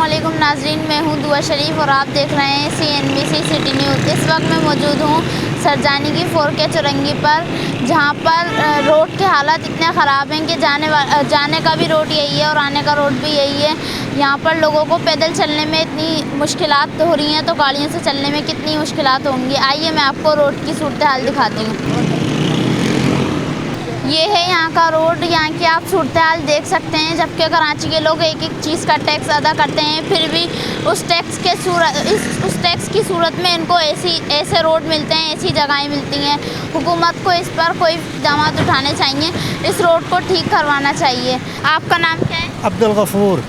अस्सलामुअलैकुम नाजरीन, मैं हूं दुआ शरीफ और आप देख रहे हैं CNBC सिटी न्यूज़। इस वक्त मैं मौजूद हूं सरजानी की 4K चौरंगी पर, जहां पर रोड के हालात इतने ख़राब हैं कि जाने का भी रोड यही है और आने का रोड भी यही है। यहां पर लोगों को पैदल चलने में इतनी मुश्किलात हो रही हैं, तो गाड़ियों से चलने में कितनी मुश्किलात होंगी। आइए मैं आपको रोड की सूरत हाल दिखाती हूँ। ये है यहाँ का रोड, यहाँ की आप सूरत हाल देख सकते हैं। जबकि कराची के लोग एक एक चीज़ का टैक्स अदा करते हैं, फिर भी उस टैक्स की सूरत में इनको ऐसे रोड मिलते हैं, ऐसी जगहें मिलती हैं। हुकूमत को इस पर कोई इक़दाम उठाने चाहिए, इस रोड को ठीक करवाना चाहिए। आपका नाम क्या है? अब्दुल गफूर।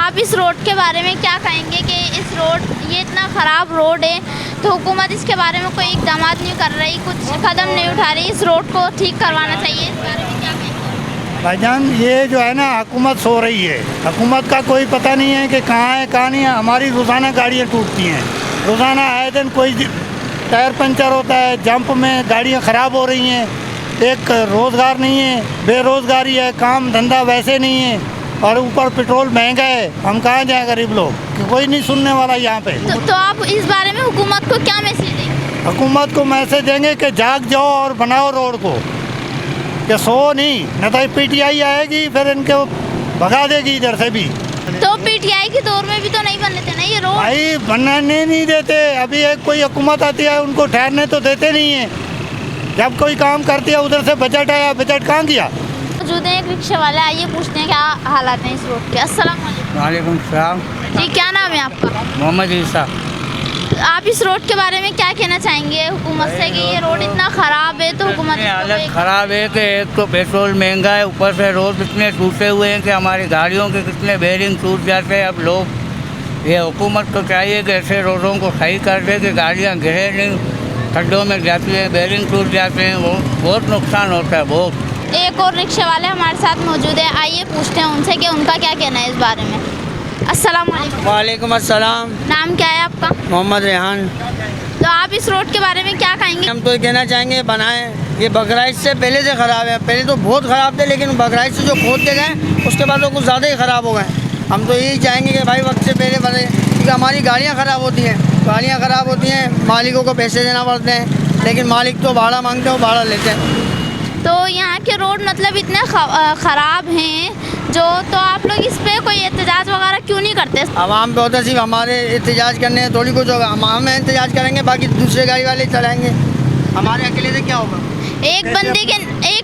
आप इस रोड के बारे में क्या कहेंगे कि इस रोड, ये इतना ख़राब रोड है, तो हुकूमत इसके बारे में कोई इक़दाम नहीं कर रही, कुछ कदम नहीं उठा रही, इस रोड को ठीक करवाना चाहिए, इस बारे में क्या कहेंगे? भाईजान, ये जो है ना, हुकूमत सो रही है। हुकूमत का कोई पता नहीं है कि कहाँ है कहाँ नहीं है। हमारी रोज़ाना गाड़ियाँ टूटती हैं, रोज़ाना आए दिन कोई टायर पंचर होता है, जंप में गाड़ियाँ ख़राब हो रही हैं। एक रोज़गार नहीं है, बेरोज़गारी है, काम धंधा वैसे नहीं है, और ऊपर पेट्रोल महंगा है। हम कहाँ जाएं गरीब लोग, कि कोई नहीं सुनने वाला यहाँ पे। तो आप इस बारे में हुकूमत को क्या मैसेज देंगे? हुकूमत को मैसेज देंगे कि जाग जाओ और बनाओ रोड को, कि सो नहीं, न तो PTI आएगी फिर इनको भगा देगी इधर से भी। तो PTI के दौर में भी तो नहीं बनने थे ना ये रोड? भाई बनने नहीं देते। अभी एक कोई हुकूमत आती है, उनको ठहरने तो देते नहीं है। जब कोई काम करती है उधर से बजट आया, बजट कहाँ गया। मौजूद है एक रिक्शे वाले, आइए पूछते हैं क्या हालात हैं इस रोड के। अस्सलाम वालेकुम। वालेकुम सलाम। जी, क्या नाम है आपका? मोहम्मद ईसा। आप इस रोड के बारे में क्या कहना चाहेंगे हुकूमत से कि ये रोड इतना ख़राब है, तो हुकूमत हालत ख़राब है कि एक तो पेट्रोल महंगा है, ऊपर से रोड इतने टूटे हुए हैं कि हमारी गाड़ियों के कितने बेरिंग टूट जाते हैं। अब लोग, ये हुकूमत को चाहिए कि ऐसे रोडों को सही कर दे कि गाड़ियाँ गिरे नहीं, खड्डों में जाती हैं, बेरिंग टूट जाते हैं, वो बहुत नुकसान होता है बहुत। एक और रिक्शे वाले हमारे साथ मौजूद है, आइए पूछते हैं उनसे कि उनका क्या कहना है इस बारे में। अस्सलाम वालेकुम। वालेकुम अस्सलाम। नाम क्या है आपका? मोहम्मद रेहान। तो आप इस रोड के बारे में क्या कहेंगे? हम तो कहना चाहेंगे बनाएं। ये बकराइश से पहले से ख़राब है, पहले तो बहुत ख़राब थे, लेकिन बकराइश से जो खोदते गए उसके बाद वो कुछ ज़्यादा ही ख़राब हो गए। हम तो यही चाहेंगे कि भाई वक्त से पहले बने, क्योंकि हमारी गाड़ियाँ ख़राब होती हैं, गाड़ियाँ ख़राब होती हैं, मालिकों को पैसे देना पड़ते हैं, लेकिन मालिक तो भाड़ा मांगते हैं, वो भाड़ा लेते हैं। तो यहाँ के रोड मतलब इतने ख़राब हैं जो, तो आप लोग इस पे कोई एहतजाज वगैरह क्यों नहीं करते? आवाम पे होता सिर्फ हमारे एहतजाज करने थोड़ी कुछ होगा। हम एहतजाज करेंगे, बाकी दूसरे गाड़ी वाले चलाएंगे, हमारे अकेले से क्या होगा? एक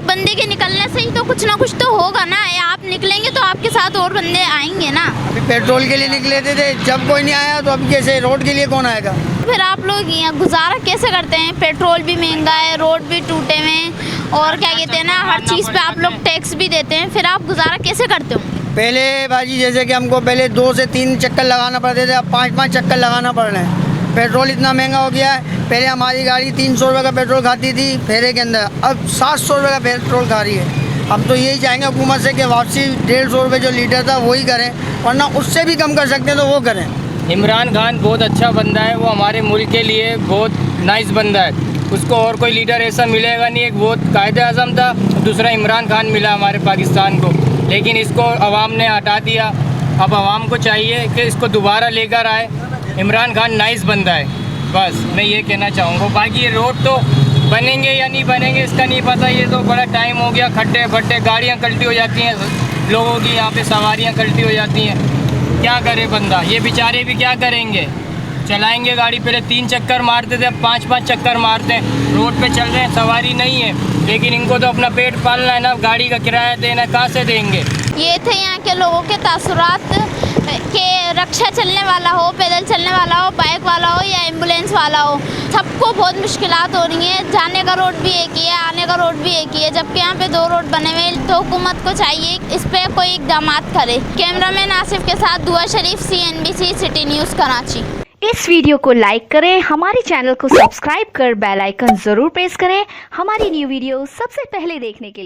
बंदे के निकलने से ही तो कुछ ना कुछ तो होगा ना। आप निकलेंगे तो आपके साथ और बंदे आएंगे ना। अभी पेट्रोल के लिए निकले थे, जब कोई नहीं आया तो अभी कैसे रोड के लिए कौन आएगा? फिर आप लोग यहाँ गुजारा कैसे करते हैं? पेट्रोल भी महंगा है, रोड भी टूटे हुए, और क्या कहते हैं ना, हर चीज़ पे आप लोग टैक्स भी देते हैं, फिर आप गुजारा कैसे करते हो? पहले बाजी जैसे कि हमको पहले 2 से 3 चक्कर लगाना पड़ते थे, अब 5-5 चक्कर लगाना पड़ रहे हैं। पेट्रोल इतना महंगा हो गया है। पहले हमारी गाड़ी 300 रुपये का पेट्रोल खाती थी फेरे के अंदर, अब 700 रुपये का पेट्रोल खा रही है। हम तो यही चाहेंगे हुकूमत से कि वापसी 150 रुपये जो लीटर था वही करें, वरना उससे भी कम कर सकते हैं तो वो करें। इमरान खान बहुत अच्छा बंदा है, वो हमारे मुल्क के लिए बहुत नाइस बंदा है। उसको और कोई लीडर ऐसा मिलेगा नहीं। एक बहुत कायदे आज़म था, दूसरा इमरान खान मिला हमारे पाकिस्तान को, लेकिन इसको अवाम ने हटा दिया। अब अवाम को चाहिए कि इसको दोबारा लेकर आए। इमरान खान नाइस बंदा है, बस मैं ये कहना चाहूँगा। बाकी ये रोड तो बनेंगे या नहीं बनेंगे इसका नहीं पता, ये तो बड़ा टाइम हो गया। खड्डे फड्डे, गाड़ियाँ कल्टी हो जाती हैं, लोगों की यहाँ पे सवारियाँ कल्टी हो जाती हैं। क्या करे बंदा, ये बेचारे भी क्या करेंगे? चलाएंगे गाड़ी, पहले 3 चक्कर मारते थे, अब 5-5 चक्कर मारते हैं। रोड पे चल रहे हैं, सवारी नहीं है, लेकिन इनको तो अपना पेट पालना है ना, गाड़ी का किराया देना, कहाँ से देंगे? ये थे यहाँ के लोगों के तासुरात के। रिक्शा चलने वाला हो, पैदल चलने वाला हो, बाइक वाला हो या एम्बुलेंस वाला हो, सबको बहुत मुश्किलात हो रही हैं। जाने का रोड भी एक ही है, आने का रोड भी एक ही है, जबकि यहाँ पे 2 रोड बने हुए हैं। तो हुकूमत को चाहिए इस पर कोई इक़दाम करे। कैमरामैन आसिफ के साथ दुआ शरीफ, CNBC सिटी न्यूज़ कराची। इस वीडियो को लाइक करें, हमारे चैनल को सब्सक्राइब कर बेल आइकन जरूर प्रेस करें हमारी न्यू वीडियो सबसे पहले देखने के लिए।